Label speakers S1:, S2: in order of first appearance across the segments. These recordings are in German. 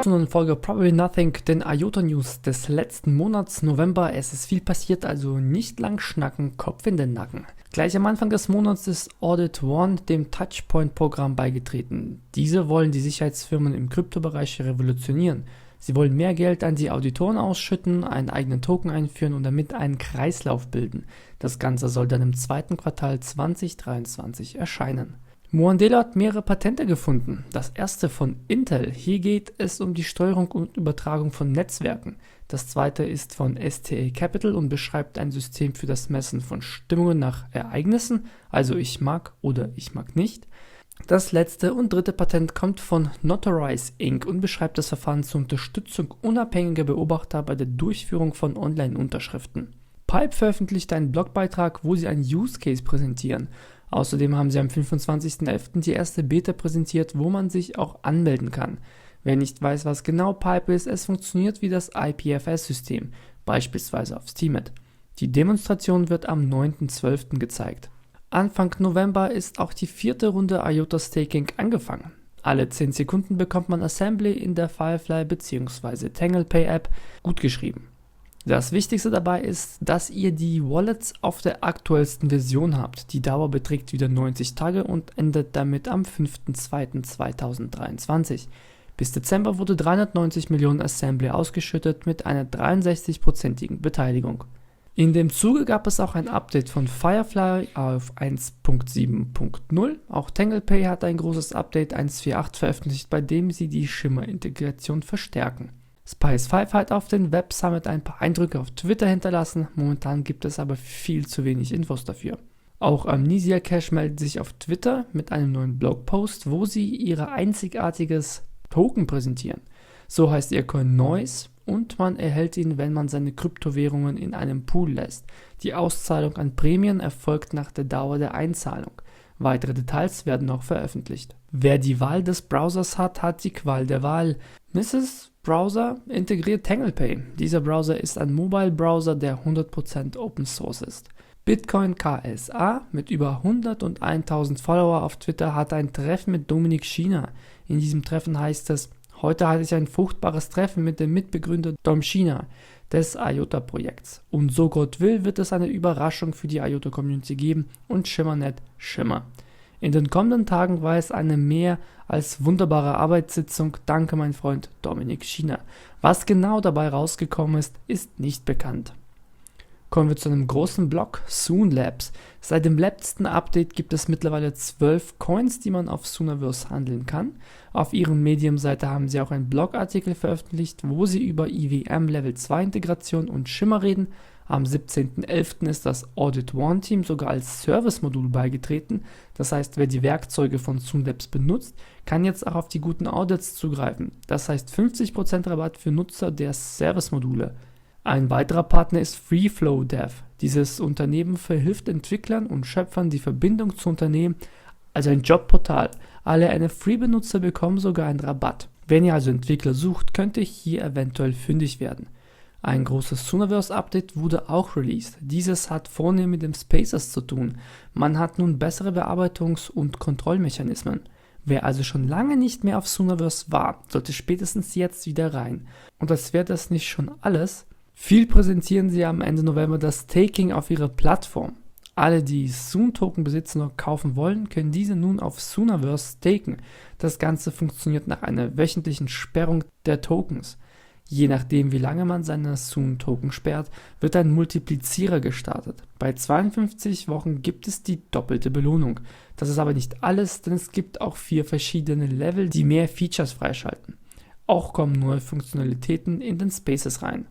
S1: In Folge Probably Nothing, den IOTA News des letzten Monats November. Es ist viel passiert, also nicht lang schnacken, Kopf in den Nacken. Gleich am Anfang des Monats ist Audit One dem Touchpoint-Programm beigetreten. Diese wollen die Sicherheitsfirmen im Kryptobereich revolutionieren. Sie wollen mehr Geld an die Auditoren ausschütten, einen eigenen Token einführen und damit einen Kreislauf bilden. Das Ganze soll dann im zweiten Quartal 2023 erscheinen. Muandelo hat mehrere Patente gefunden. Das erste von Intel. Hier geht es um die Steuerung und Übertragung von Netzwerken. Das zweite ist von STA Capital und beschreibt ein System für das Messen von Stimmungen nach Ereignissen, also ich mag oder ich mag nicht. Das letzte und dritte Patent kommt von Notarize Inc. und beschreibt das Verfahren zur Unterstützung unabhängiger Beobachter bei der Durchführung von Online-Unterschriften. Pipe veröffentlichte einen Blogbeitrag, wo sie einen Use Case präsentieren. Außerdem haben sie am 25.11. die erste Beta präsentiert, wo man sich auch anmelden kann. Wer nicht weiß, was genau Pipe ist, es funktioniert wie das IPFS-System, beispielsweise auf Steemit. Die Demonstration wird am 9.12. gezeigt. Anfang November ist auch die vierte Runde IOTA Staking angefangen. Alle 10 Sekunden bekommt man Assembly in der Firefly bzw. TanglePay App gutgeschrieben. Das Wichtigste dabei ist, dass ihr die Wallets auf der aktuellsten Version habt. Die Dauer beträgt wieder 90 Tage und endet damit am 5.2.2023. Bis Dezember wurde 390 Millionen Assembly ausgeschüttet mit einer 63%igen Beteiligung. In dem Zuge gab es auch ein Update von Firefly auf 1.7.0. Auch TanglePay hat ein großes Update 1.4.8 veröffentlicht, bei dem sie die Shimmer-Integration verstärken. Spice5 hat auf den Web Summit ein paar Eindrücke auf Twitter hinterlassen, momentan gibt es aber viel zu wenig Infos dafür. Auch Amnesia Cash meldet sich auf Twitter mit einem neuen Blogpost, wo sie ihr einzigartiges Token präsentieren. So heißt ihr Coin Noise und man erhält ihn, wenn man seine Kryptowährungen in einem Pool lässt. Die Auszahlung an Prämien erfolgt nach der Dauer der Einzahlung. Weitere Details werden noch veröffentlicht. Wer die Wahl des Browsers hat, hat die Qual der Wahl. Mrs. Browser integriert TanglePay. Dieser Browser ist ein Mobile-Browser, der 100% Open Source ist. Bitcoin KSA mit über 101.000 Follower auf Twitter hat ein Treffen mit Dominik Schiner. In diesem Treffen heißt es: Heute hatte ich ein fruchtbares Treffen mit dem Mitbegründer Dom Schiner des IOTA-Projekts. Und so Gott will, wird es eine Überraschung für die IOTA-Community geben und SchimmerNet Schimmer. In den kommenden Tagen war es eine mehr als wunderbare Arbeitssitzung. Danke, mein Freund Dominik Schiner. Was genau dabei rausgekommen ist, ist nicht bekannt. Kommen wir zu einem großen Block, Soon Labs. Seit dem letzten Update gibt es mittlerweile 12 Coins, die man auf Soonaverse handeln kann. Auf ihren Medium-Seite haben sie auch einen Blogartikel veröffentlicht, wo sie über IWM Level 2 Integration und Shimmer reden. Am 17.11. ist das Audit One Team sogar als Service-Modul beigetreten. Das heißt, wer die Werkzeuge von Soon Labs benutzt, kann jetzt auch auf die guten Audits zugreifen. Das heißt 50% Rabatt für Nutzer der Service-Module. Ein weiterer Partner ist Freeflow Dev. Dieses Unternehmen verhilft Entwicklern und Schöpfern die Verbindung zu Unternehmen, also ein Jobportal. Alle NFT-Benutzer bekommen sogar einen Rabatt. Wenn ihr also Entwickler sucht, könnt ihr hier eventuell fündig werden. Ein großes Soonaverse-Update wurde auch released. Dieses hat vornehm mit dem Spaces zu tun. Man hat nun bessere Bearbeitungs- und Kontrollmechanismen. Wer also schon lange nicht mehr auf Soonaverse war, sollte spätestens jetzt wieder rein. Und als wäre das nicht schon alles, viel präsentieren sie am Ende November das Staking auf ihrer Plattform. Alle, die Soon-Token besitzen oder kaufen wollen, können diese nun auf Soonaverse staken. Das Ganze funktioniert nach einer wöchentlichen Sperrung der Tokens. Je nachdem, wie lange man seine Soon-Token sperrt, wird ein Multiplizierer gestartet. Bei 52 Wochen gibt es die doppelte Belohnung. Das ist aber nicht alles, denn es gibt auch 4 verschiedene Level, die mehr Features freischalten. Auch kommen neue Funktionalitäten in den Spaces rein.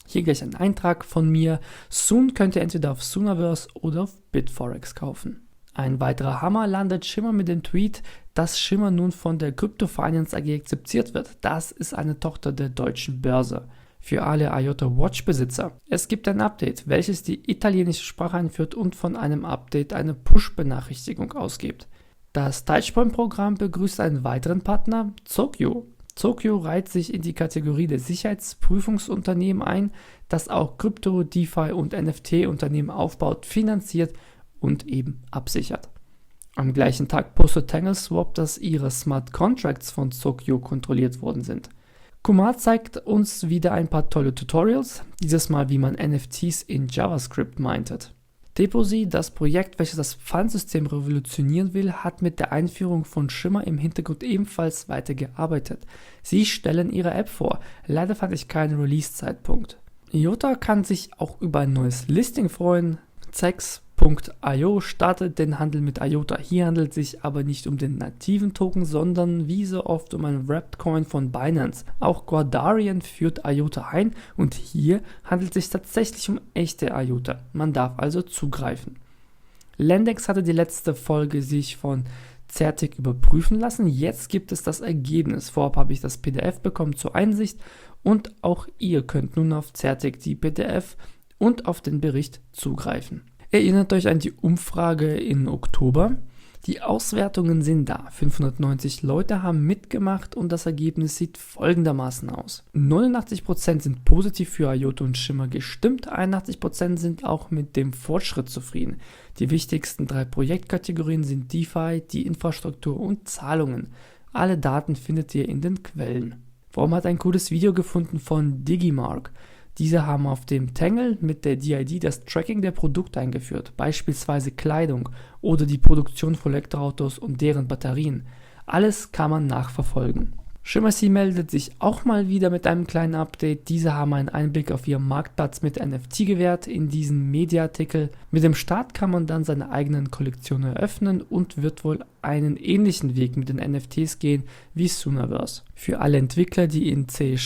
S1: Hier gleich ein Eintrag von mir. Soon könnt ihr entweder auf Soonaverse oder auf Bitforex kaufen. Ein weiterer Hammer landet Shimmer mit dem Tweet, dass Shimmer nun von der Crypto Finance AG akzeptiert wird. Das ist eine Tochter der deutschen Börse. Für alle IOTA Watch Besitzer. Es gibt ein Update, welches die italienische Sprache einführt und von einem Update eine Push-Benachrichtigung ausgibt. Das Touchpoint-Programm begrüßt einen weiteren Partner, Zokyo. Zokyo reiht sich in die Kategorie der Sicherheitsprüfungsunternehmen ein, das auch Krypto-, DeFi- und NFT-Unternehmen aufbaut, finanziert und eben absichert. Am gleichen Tag postet TangleSwap, dass ihre Smart Contracts von Zokyo kontrolliert worden sind. Kumar zeigt uns wieder ein paar tolle Tutorials, dieses Mal wie man NFTs in JavaScript mintet. Deposy, das Projekt, welches das Pfandsystem revolutionieren will, hat mit der Einführung von Shimmer im Hintergrund ebenfalls weitergearbeitet. Sie stellen ihre App vor, leider fand ich keinen Release-Zeitpunkt. IOTA kann sich auch über ein neues Listing freuen. Zex.io startet den Handel mit IOTA. Hier handelt es sich aber nicht um den nativen Token, sondern wie so oft um einen Wrapped Coin von Binance. Auch Guardarian führt IOTA ein und hier handelt es sich tatsächlich um echte IOTA. Man darf also zugreifen. Lendex hatte die letzte Folge sich von Certic überprüfen lassen. Jetzt gibt es das Ergebnis. Vorab habe ich das PDF bekommen zur Einsicht und auch ihr könnt nun auf Certic die PDF und auf den Bericht zugreifen. Erinnert euch an die Umfrage im Oktober? Die Auswertungen sind da. 590 Leute haben mitgemacht und das Ergebnis sieht folgendermaßen aus. 89% sind positiv für IOTA und Shimmer gestimmt, 81% sind auch mit dem Fortschritt zufrieden. Die wichtigsten 3 Projektkategorien sind DeFi, die Infrastruktur und Zahlungen. Alle Daten findet ihr in den Quellen. Forum hat ein cooles Video gefunden von Digimark. Diese haben auf dem Tangle mit der DID das Tracking der Produkte eingeführt, beispielsweise Kleidung oder die Produktion von Elektroautos und deren Batterien. Alles kann man nachverfolgen. ShimmerSea meldet sich auch mal wieder mit einem kleinen Update. Diese haben einen Einblick auf ihren Marktplatz mit NFT gewährt in diesem Mediaartikel. Mit dem Start kann man dann seine eigenen Kollektionen eröffnen und wird wohl einen ähnlichen Weg mit den NFTs gehen wie Sooniverse. Für alle Entwickler, die in C#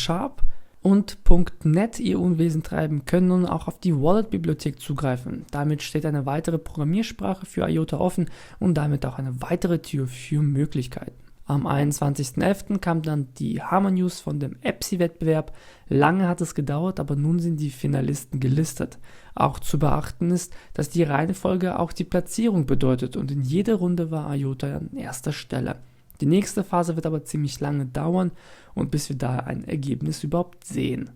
S1: und .NET ihr Unwesen treiben, können nun auch auf die Wallet-Bibliothek zugreifen. Damit steht eine weitere Programmiersprache für IOTA offen und damit auch eine weitere Tür für Möglichkeiten. Am 21.11. kam dann die Hammer News von dem EPSI-Wettbewerb. Lange hat es gedauert, aber nun sind die Finalisten gelistet. Auch zu beachten ist, dass die Reihenfolge auch die Platzierung bedeutet und in jeder Runde war IOTA an erster Stelle. Die nächste Phase wird aber ziemlich lange dauern und bis wir da ein Ergebnis überhaupt sehen.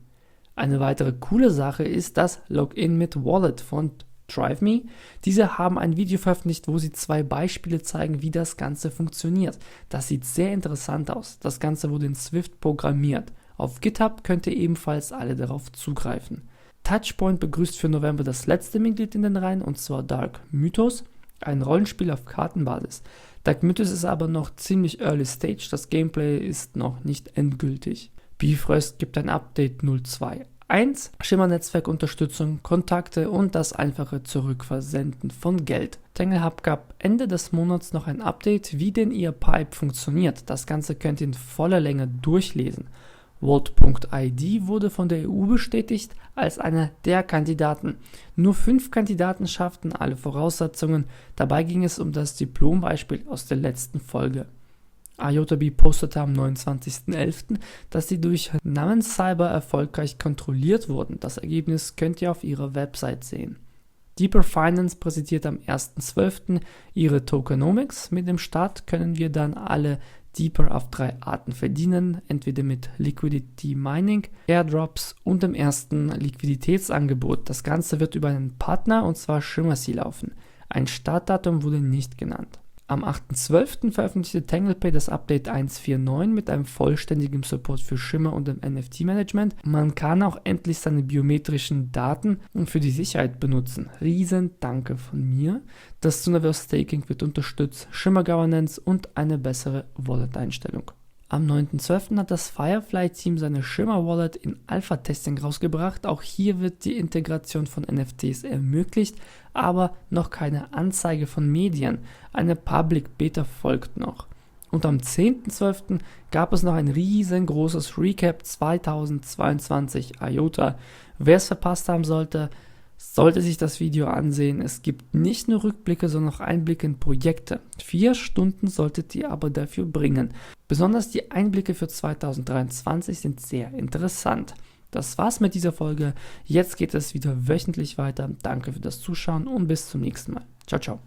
S1: Eine weitere coole Sache ist das Login mit Wallet von DriveMe. Diese haben ein Video veröffentlicht, wo sie 2 Beispiele zeigen, wie das Ganze funktioniert. Das sieht sehr interessant aus. Das Ganze wurde in Swift programmiert. Auf GitHub könnt ihr ebenfalls alle darauf zugreifen. Touchpoint begrüßt für November das letzte Mitglied in den Reihen, und zwar Dark Mythos, ein Rollenspiel auf Kartenbasis. Dark Mythos ist aber noch ziemlich early stage, das Gameplay ist noch nicht endgültig. Bifrost gibt ein Update 0.2.1, Shimmer-Netzwerk-Unterstützung, Kontakte und das einfache Zurückversenden von Geld. Tangle Hub gab Ende des Monats noch ein Update, wie denn ihr Pipe funktioniert. Das Ganze könnt ihr in voller Länge durchlesen. Vault.id wurde von der EU bestätigt als einer der Kandidaten. Nur 5 Kandidaten schafften alle Voraussetzungen. Dabei ging es um das Diplombeispiel aus der letzten Folge. IOTAB postete am 29.11., dass sie durch Namenscyber erfolgreich kontrolliert wurden. Das Ergebnis könnt ihr auf ihrer Website sehen. Deeper Finance präsentiert am 1.12. ihre Tokenomics. Mit dem Start können wir dann alle Deeper auf 3 Arten verdienen, entweder mit Liquidity Mining, Airdrops und dem ersten Liquiditätsangebot. Das Ganze wird über einen Partner, und zwar ShimmerSea, laufen. Ein Startdatum wurde nicht genannt. Am 8.12. veröffentlichte TanglePay das Update 1.4.9 mit einem vollständigen Support für Shimmer und dem NFT-Management. Man kann auch endlich seine biometrischen Daten für die Sicherheit benutzen. Riesen Danke von mir. Das Sooniverse Staking wird unterstützt, Shimmer Governance und eine bessere Wallet-Einstellung. Am 9.12. hat das Firefly-Team seine Shimmer Wallet in Alpha-Testing rausgebracht. Auch hier wird die Integration von NFTs ermöglicht, aber noch keine Anzeige von Medien. Eine Public Beta folgt noch. Und am 10.12. gab es noch ein riesengroßes Recap 2022 IOTA. Wer es verpasst haben sollte sich das Video ansehen. Es gibt nicht nur Rückblicke, sondern auch Einblicke in Projekte. 4 Stunden solltet ihr aber dafür bringen. Besonders die Einblicke für 2023 sind sehr interessant. Das war's mit dieser Folge. Jetzt geht es wieder wöchentlich weiter. Danke für das Zuschauen und bis zum nächsten Mal. Ciao, ciao.